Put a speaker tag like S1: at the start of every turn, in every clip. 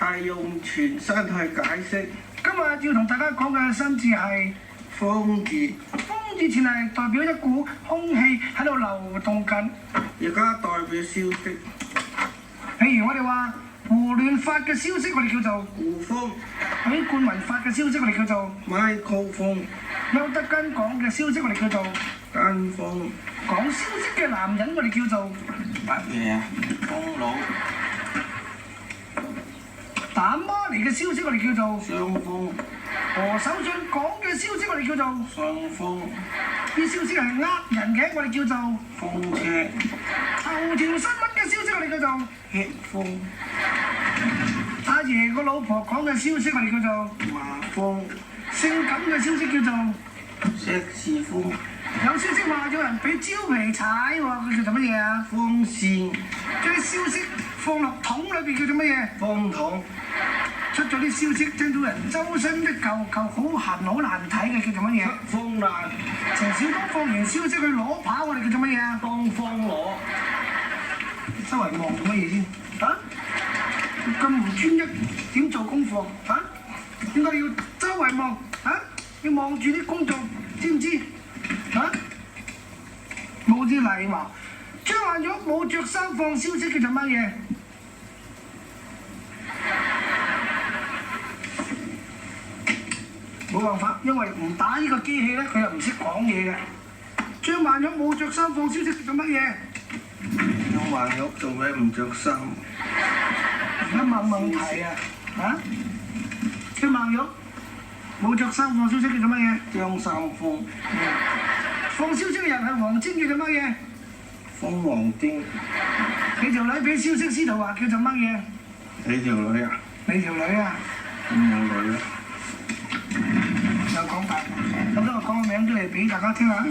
S1: 係用全身去解釋。
S2: 今日要同大家講嘅新字係
S1: 風字，
S2: 風字前係代表一股空氣喺度流動緊，
S1: 而家代表消息。
S2: 譬如我哋話胡亂發嘅消息，我哋叫做
S1: 胡風；
S2: 許冠文發嘅消息，我哋叫做
S1: 麥克風；
S2: 邱德根講嘅消息，我哋叫做
S1: 跟風；
S2: 講消息嘅男人，我哋叫做
S1: 乜嘢啊？風佬；
S2: 打孖嚟嘅消息，我哋叫做
S1: 雙風；
S2: 何守信講嘅消息，我哋叫做
S1: 雙風；
S2: 啲消息係呃人嘅，我哋叫做
S1: 風車；
S2: 頭條新聞嘅消息，我哋叫做
S1: 血風；
S2: 阿爺個老婆講嘅消息，我哋叫做
S1: 馬風；
S2: 性感嘅消息叫做
S1: 石士風；
S2: 有消息話有人俾蕉皮踩喎，佢叫做乜嘢啊？
S1: 風扇；
S2: 將啲消息放落桶裏邊叫做乜嘢？
S1: 風筒；
S2: 出咗啲消息，聽到人周身的嚿嚿好痕好難睇嘅叫做乜嘢？
S1: 風爛；
S2: 陳小東放完消息去攞跑，我哋叫做乜嘢啊？
S1: 東方攞；
S2: 周圍望做乜嘢先？啊？咁唔專一，點做功課？啊？點解你要周圍望？啊？要望住啲工作，知唔知？啊？冇啲禮貌。張曼玉冇着衫放消息叫做乜嘢？冇辦法，因為唔打呢個機器咧，佢又唔識講嘢嘅。張曼玉冇着衫放消息叫做乜嘢？
S1: 張曼玉做咩唔着衫？
S2: 而家問題啊！啊？張曼玉冇着衫放消息叫做乜嘢？
S1: 張三豐；
S2: 放消息嘅人係黃晶叫做乜嘢？
S1: 鳳凰精；
S2: 你條女俾消息司徒華叫做乜嘢？
S1: 你條女啊？
S2: 你條女啊？
S1: 冇女啊？
S2: 有講大，咁我講個名出嚟俾大家聽下。啊？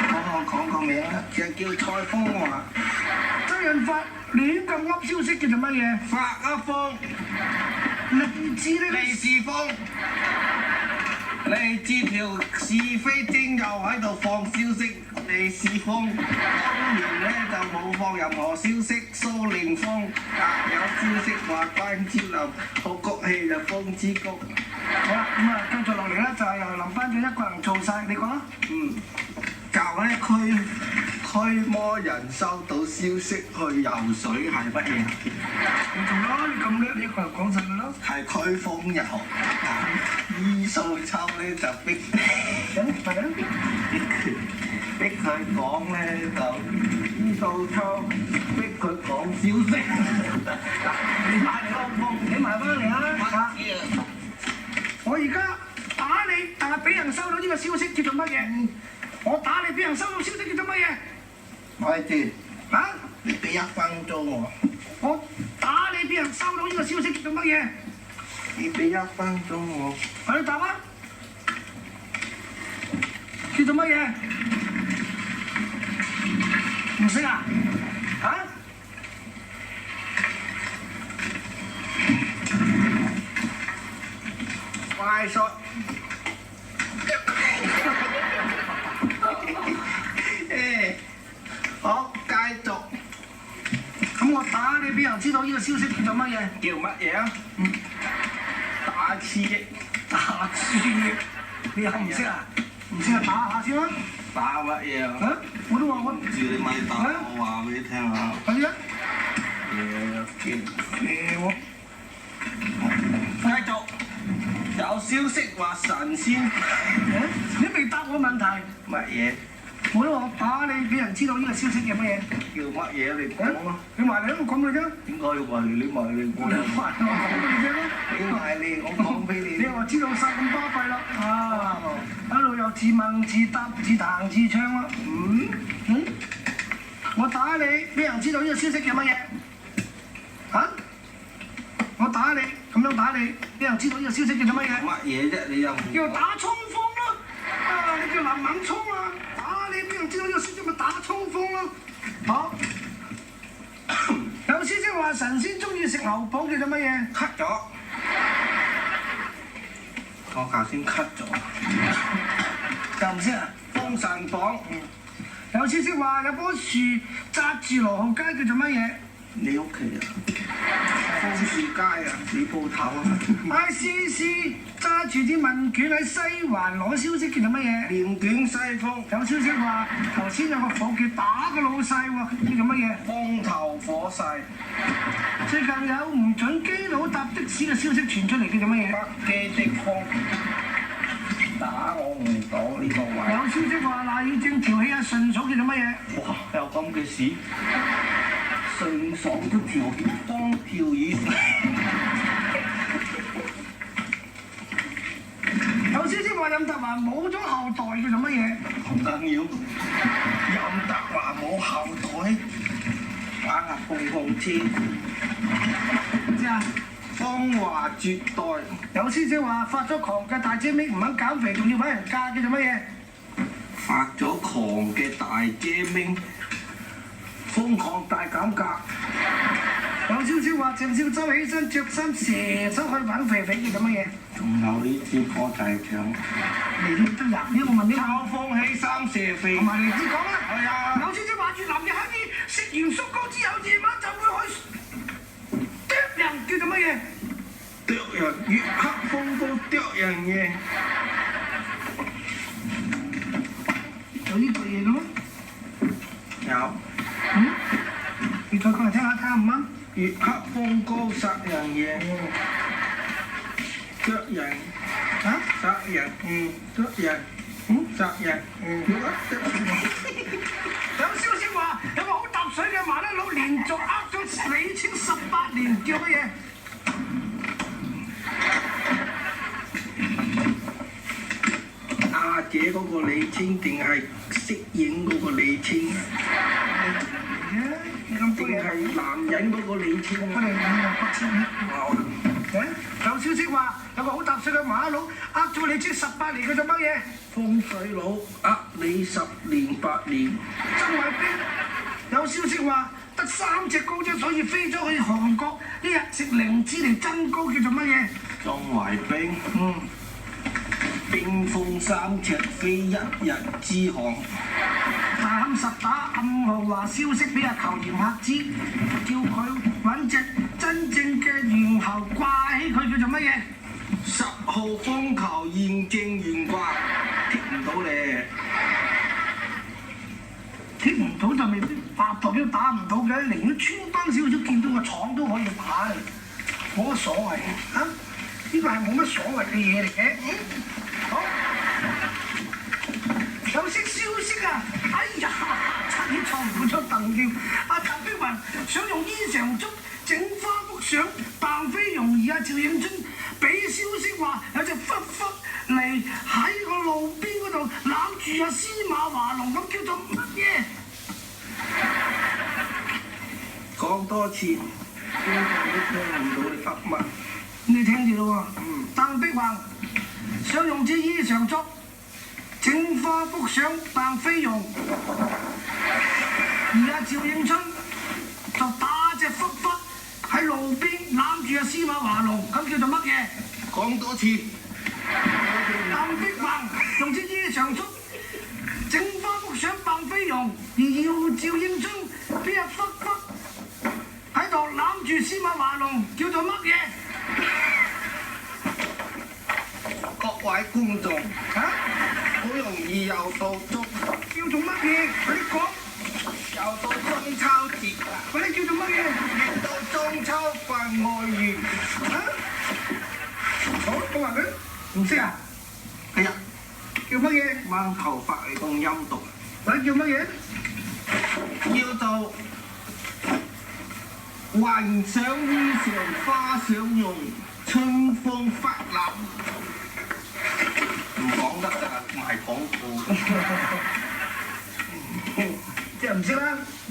S1: 我講個名啦，就叫蔡風華。
S2: 周潤發亂咁噏消息叫做乜嘢？
S1: 發一風。
S2: 利智呢？
S1: 利是風。利智條是非精又喺度放消息，利是風。當年咧就冇放任何消息，蘇寧風。有消息話關之琳好谷氣就風之谷。
S2: 好啦，咁啊，繼續落嚟咧，就係由林班長一個人做晒，你講啦。
S1: 教咧驅魔人收到消息去游水係乜嘢？
S2: 你做啦，你咁叻，你一個人講實㗎啦。
S1: 係驅風遊。伊素秋咧就逼佢講咧就伊素秋逼佢講消息。你買嚟咯，
S2: 你埋翻嚟啊！我而家打你，但係俾人收到呢個消息叫做乜嘢？我打你，俾人收到消息叫做乜嘢？
S1: 咪住，
S2: 啊？
S1: 你俾1分鐘我。
S2: 我打你，俾人收到呢個消息叫做乜嘢？
S1: 你俾1分鐘我。
S2: 你答啊！叫做乜嘢？唔識啊？啊？
S1: 快速。好，繼續。
S2: 咁我打你，俾人知道呢個消息叫做乜嘢？
S1: 叫乜嘢啊？打刺激。
S2: 打刺激。你又唔識啊？唔識啊？打下先啦。
S1: 打乜嘢啊？
S2: 啊？我都話我。
S1: 住你咪打，我話俾你聽下。
S2: 快啲啊！
S1: 我。繼續。有消息話神仙。
S2: 你未答我問題。
S1: 乜嘢？
S2: 我都話我打你，俾人知道呢個消息叫乜嘢？
S1: 叫乜嘢？你講啊！
S2: 你埋嚟啦，我講俾你聽。
S1: 點解要話你？你埋嚟我。
S2: 你埋嚟，我講俾你聽啦。
S1: 你埋嚟，我講俾你。
S2: 你話知道晒咁巴閉啦，啊！一路又自問自答、自彈自唱啦。我打你，俾人知道呢個消息叫乜嘢？啊？我打你，咁樣打你，俾人知道呢個消息叫做乜嘢？
S1: 乜嘢啫？你又唔
S2: 叫打衝鋒咯！啊，你叫林猛衝啊！打你，俾人知道呢個消息咪打衝鋒咯。好。有消息話神仙中意食牛蒡叫做乜嘢？
S1: cut 咗。我頭先 cut 咗。
S2: 又唔識啊？
S1: 封神榜。
S2: 有消息話有棵樹紮住羅浩街叫做乜嘢？
S1: 你屋企啊？風樹。士街啊，你鋪頭啊。
S2: ICC 揸住啲問卷喺西環攞消息叫做乜嘢？
S1: 連捲西風，
S2: 有消息話頭先有個伙計打個老細喎，叫做乜嘢？
S1: 風頭火勢，
S2: 最近有唔準基佬搭的士嘅消息傳出嚟，叫做乜嘢？
S1: 北機的風，打我唔到呢個位。
S2: 有消息話賴以正調戲阿順嫂，叫做乜嘢？
S1: 哇！有咁嘅事，順爽都調風調雨。
S2: 有消息話任達華冇咗後代，叫做乜嘢？
S1: 唔緊要，任達華冇後代，玩下碰碰車，
S2: 知啊？
S1: 風華絕代。
S2: 有消息話發咗狂嘅大姐明唔肯減肥，仲要揾人嫁，叫做乜嘢？
S1: 發咗狂嘅大姐明，瘋狂大減價。
S2: 有消息話鄭少秋起身着衫射出去揾肥肥，叫做乜嘢？
S1: 仲有呢支歌仔唱，
S2: 你都入呢個問呢
S1: 秋風起三射飛。
S2: 同埋你知講啦。
S1: 係啊。
S2: 有消息話越南嘅乞兒食完粟糕之後，夜晚就會去啄人，叫做乜嘢？
S1: 啄人，月黑風高啄人嘅。
S2: 有呢句嘢嘅咩？
S1: 有。
S2: 你再講嚟聽下，睇下唔啱。
S1: 月黑風高殺人夜，啄人，殺人，啄人，殺人，
S2: 有消息話有個好揼水嘅麻甩佬連續呃咗李清18年，叫乜嘢？
S1: 阿姐嗰個李清定係飾演嗰個李清？定係男人嗰個李清？
S2: 我哋有消息話有個好揼水嘅麻甩佬呃咗李清18年，佢做乜嘢？
S1: 風水佬呃你10年8年。
S2: 曾偉兵有消息話得3隻高啫，所以飛咗去韓國，一日食靈芝嚟增高，叫做乜嘢？
S1: 莊懷冰，冰封3尺非一日之寒。
S2: 大冚實打暗號話消息俾阿球嚴客知，叫佢揾隻真正嘅猿猴掛起佢，叫做乜嘢
S1: 10號風球現正懸掛，踢唔到你。
S2: 踢唔到就未必八代都打唔到嘅，寧願穿幫少少見到個廠都可以打，冇乜所謂啊！呢個係冇乜所謂嘅嘢嚟嘅。好，有識消息啊！哎呀，差啲錯唔出凳跳。阿陳碧雲想用煙常竹整花幅相扮菲傭，而阿趙應春俾消息話有隻狒狒嚟喺個路邊嗰度攬住阿司馬華龍，咁叫做乜嘢？
S1: 講多次，觀眾都聽唔到你噏乜。
S2: 你聽住咯喎。鄧碧雲想用支衣裳竹整花幅相扮菲傭，而阿趙應春就打隻狒狒喺路邊攬住阿司馬華龍，咁叫做乜嘢？
S1: 講多次。
S2: 鄧碧雲用支衣裳竹整花幅相扮菲傭，而要趙應春俾阿狒狒喺度攬住司馬華龍，叫做乜嘢？
S1: 各位觀眾，好容易又到中，
S2: 叫做乜嘢？快啲講！
S1: 又到中秋節啦，
S2: 快啲叫做乜嘢？
S1: 亦到中秋分外圓。
S2: 好，我話佢唔識啊？
S1: 係啊，
S2: 叫乜嘢？
S1: 掹頭髮嚟當音讀，
S2: 或者叫乜嘢？
S1: 叫做雲想衣裳花想用，春風發立。唔講得㗎，賣廣告。
S2: 即係唔識啦。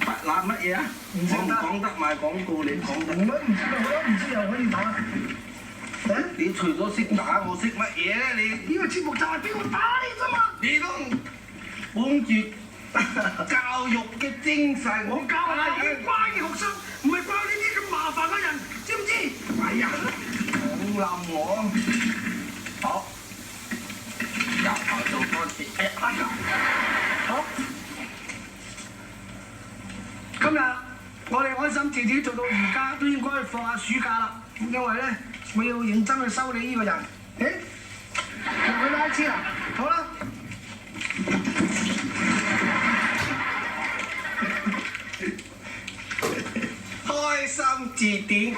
S1: 發立乜嘢啊？
S2: 唔識得。
S1: 講得賣廣告，你講得。
S2: 我唔知道，我都唔知又可以打。
S1: 你除咗識打，我識乜嘢咧？你
S2: 呢個節目就係俾我打你啫嘛！
S1: 你都本住教育嘅精神，
S2: 我教係啲乖嘅學生，唔係教呢啲咁麻煩嘅人，知唔知？
S1: 哎呀，冇冧我。好，由頭做多次。
S2: 好，今日我哋開心節自己做到而家都應該放下暑假啦，因為咧我要認真去修理呢個人。誒，又去拉車啦，好啦。
S1: 開心字典。